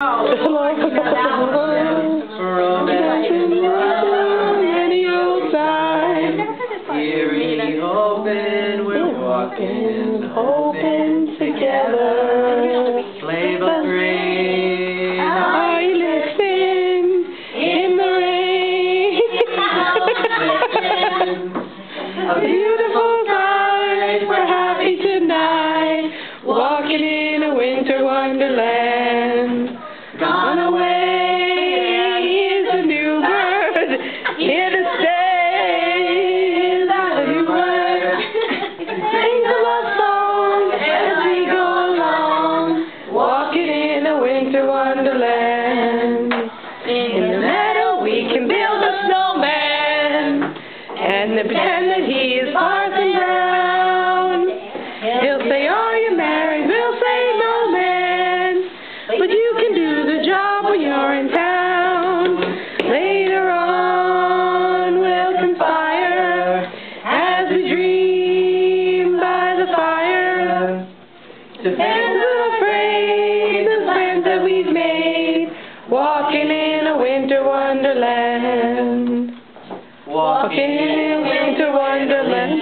Any old time. Eerie hoping we're walking, hoping together. Slave of green, are you listening? In the rain. A beautiful sight, we're happy tonight. Walking in a winter wonderland. Gone away is a new bird, here to stay is a new word. Sing a love song as we go along, walking in a winter wonderland. In the meadow we can build a snowman, and then pretend that he is Parson Brown. He'll say, are you married? We'll say, no, man, but you can do the job when you're in town. Later on we'll conspire as we dream by the fire to fence afraid the plans that we've made, walking in a winter wonderland. Walking in a winter wonderland.